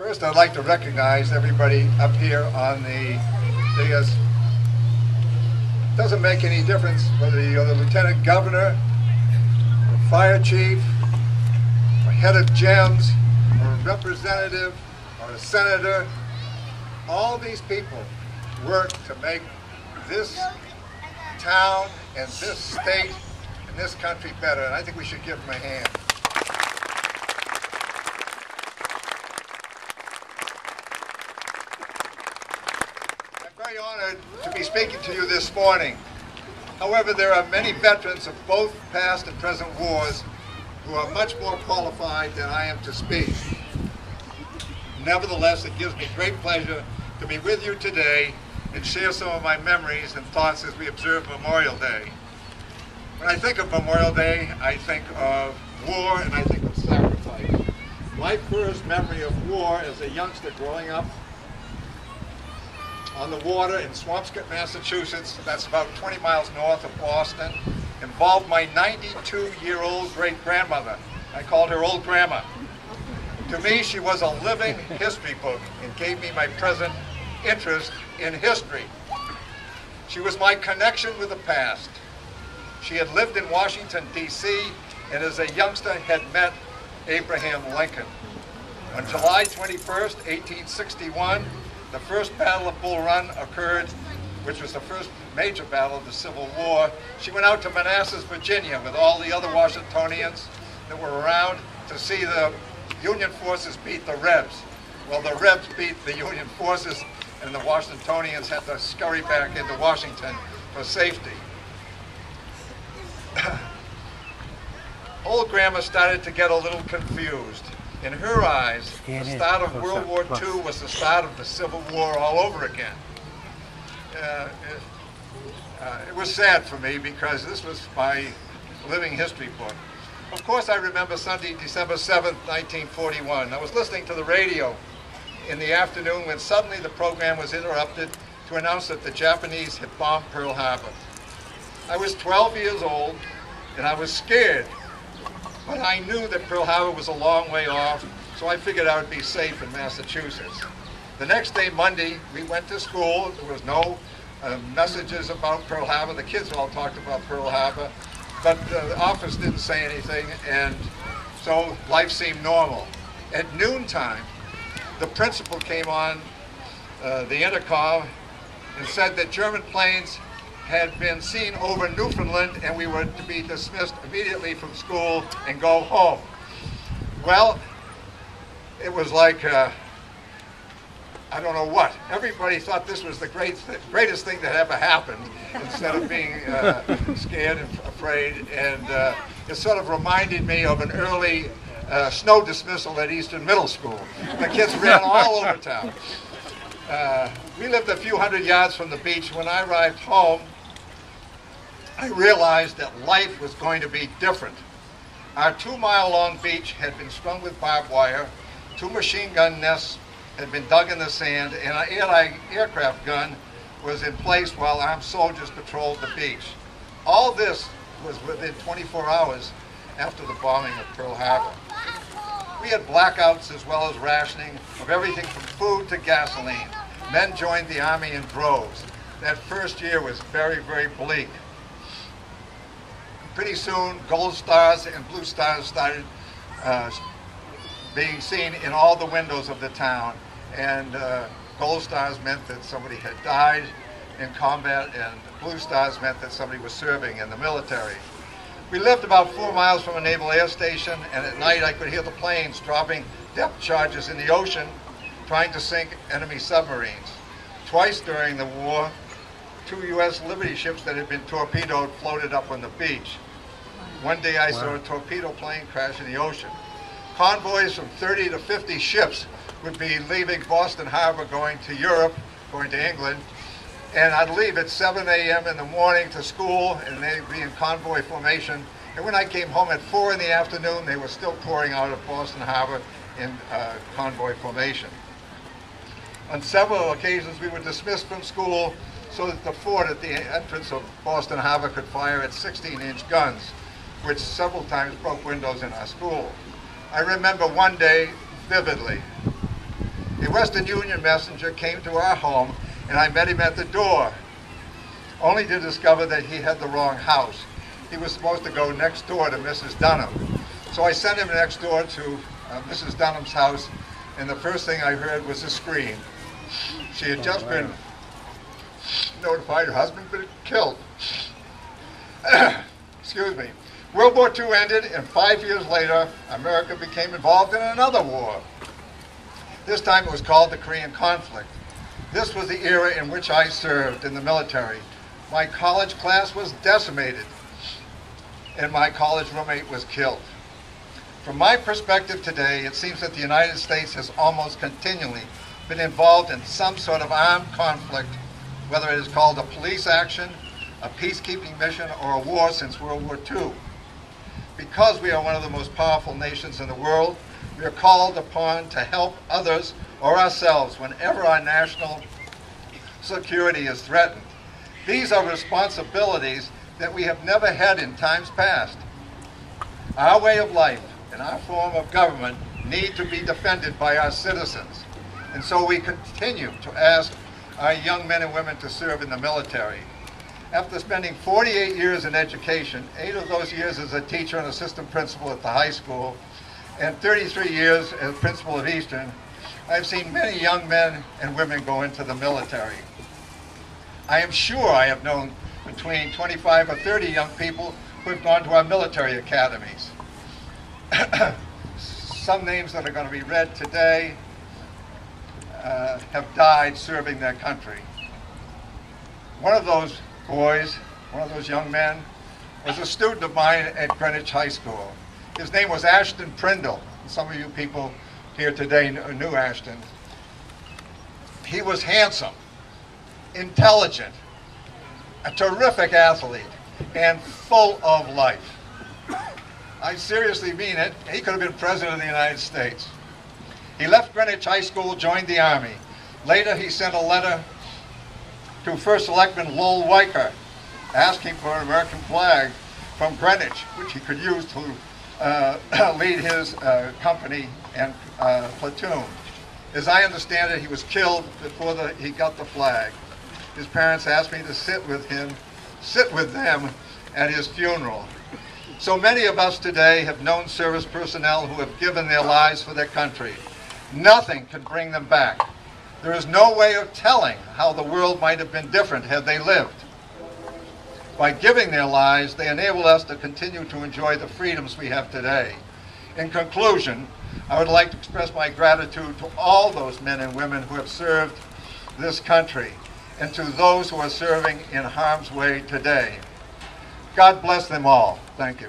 First, I'd like to recognize everybody up here on the dais. It doesn't make any difference whether you're the lieutenant governor, or fire chief, or head of GEMS, or a representative, or a senator. All these people work to make this town and this state and this country better, and I think we should give them a hand. Very honored to be speaking to you this morning. However, there are many veterans of both past and present wars who are much more qualified than I am to speak. Nevertheless, it gives me great pleasure to be with you today and share some of my memories and thoughts as we observe Memorial Day. When I think of Memorial Day, I think of war and I think of sacrifice. My first memory of war as a youngster growing up on the water in Swampscott, Massachusetts, that's about 20 miles north of Boston, involved my 92-year-old great-grandmother. I called her Old Grandma. To me, she was a living history book and gave me my present interest in history. She was my connection with the past. She had lived in Washington, D.C., and as a youngster had met Abraham Lincoln. On July 21st, 1861, the first Battle of Bull Run occurred, which was the first major battle of the Civil War. She went out to Manassas, Virginia with all the other Washingtonians that were around to see the Union forces beat the Rebs. Well, the Rebs beat the Union forces and the Washingtonians had to scurry back into Washington for safety. Old Grandma started to get a little confused. In her eyes, the start of World War II was the start of the Civil War all over again. It was sad for me because this was my living history book. Of course, I remember Sunday, December 7th, 1941. I was listening to the radio in the afternoon when suddenly the program was interrupted to announce that the Japanese had bombed Pearl Harbor. I was 12 years old and I was scared. But I knew that Pearl Harbor was a long way off, so I figured I would be safe in Massachusetts. The next day, Monday, we went to school. There was no messages about Pearl Harbor. The kids all talked about Pearl Harbor, but the office didn't say anything, and so life seemed normal. At noontime, the principal came on the intercom and said that German planes had been seen over Newfoundland and we were to be dismissed immediately from school and go home. Well, it was like, I don't know what. Everybody thought this was the greatest thing that ever happened instead of being scared and afraid. And it sort of reminded me of an early snow dismissal at Eastern Middle School. The kids ran all over town. We lived a few hundred yards from the beach. When I arrived home, I realized that life was going to be different. Our 2-mile-long beach had been strung with barbed wire, 2 machine gun nests had been dug in the sand, and an anti-aircraft gun was in place while armed soldiers patrolled the beach. All this was within 24 hours after the bombing of Pearl Harbor. We had blackouts as well as rationing of everything from food to gasoline. Men joined the Army in droves. That first year was very, very bleak. Pretty soon, gold stars and blue stars started being seen in all the windows of the town. And gold stars meant that somebody had died in combat, and blue stars meant that somebody was serving in the military. We lived about 4 miles from a naval air station, and at night I could hear the planes dropping depth charges in the ocean, trying to sink enemy submarines. Twice during the war, 2 U.S. Liberty ships that had been torpedoed floated up on the beach. One day I saw a torpedo plane crash in the ocean. Convoys from 30 to 50 ships would be leaving Boston Harbor going to Europe, going to England, and I'd leave at 7 a.m. in the morning to school, and they'd be in convoy formation. And when I came home at 4 in the afternoon, they were still pouring out of Boston Harbor in convoy formation. On several occasions, we were dismissed from school so that the fort at the entrance of Boston Harbor could fire at 16-inch guns, which several times broke windows in our school. I remember one day vividly. A Western Union messenger came to our home, and I met him at the door, only to discover that he had the wrong house. He was supposed to go next door to Mrs. Dunham. So I sent him next door to Mrs. Dunham's house, and the first thing I heard was a scream. She had just been notified her husband had been killed. Excuse me. World War II ended, and 5 years later, America became involved in another war. This time it was called the Korean conflict. This was the era in which I served in the military. My college class was decimated, and my college roommate was killed. From my perspective today, it seems that the United States has almost continually been involved in some sort of armed conflict, whether it is called a police action, a peacekeeping mission, or a war since World War II. Because we are one of the most powerful nations in the world, we are called upon to help others or ourselves whenever our national security is threatened. These are responsibilities that we have never had in times past. Our way of life and our form of government need to be defended by our citizens. And so we continue to ask our young men and women to serve in the military. After spending 48 years in education, 8 of those years as a teacher and assistant principal at the high school, and 33 years as principal of Eastern, I've seen many young men and women go into the military. I am sure I have known between 25 or 30 young people who have gone to our military academies. Some names that are going to be read today have died serving their country. One of those boys, one of those young men, was a student of mine at Greenwich High School. His name was Ashton Prindle. Some of you people here today knew Ashton. He was handsome, intelligent, a terrific athlete, and full of life. I seriously mean it. He could have been President of the United States. He left Greenwich High School, joined the Army. Later, he sent a letter to First Selectman Lowell Weicker asking for an American flag from Greenwich, which he could use to lead his company and platoon. As I understand it, he was killed before he got the flag. His parents asked me to sit with them at his funeral. So many of us today have known service personnel who have given their lives for their country. Nothing can bring them back. There is no way of telling how the world might have been different had they lived. By giving their lives, they enable us to continue to enjoy the freedoms we have today. In conclusion, I would like to express my gratitude to all those men and women who have served this country, and to those who are serving in harm's way today. God bless them all. Thank you.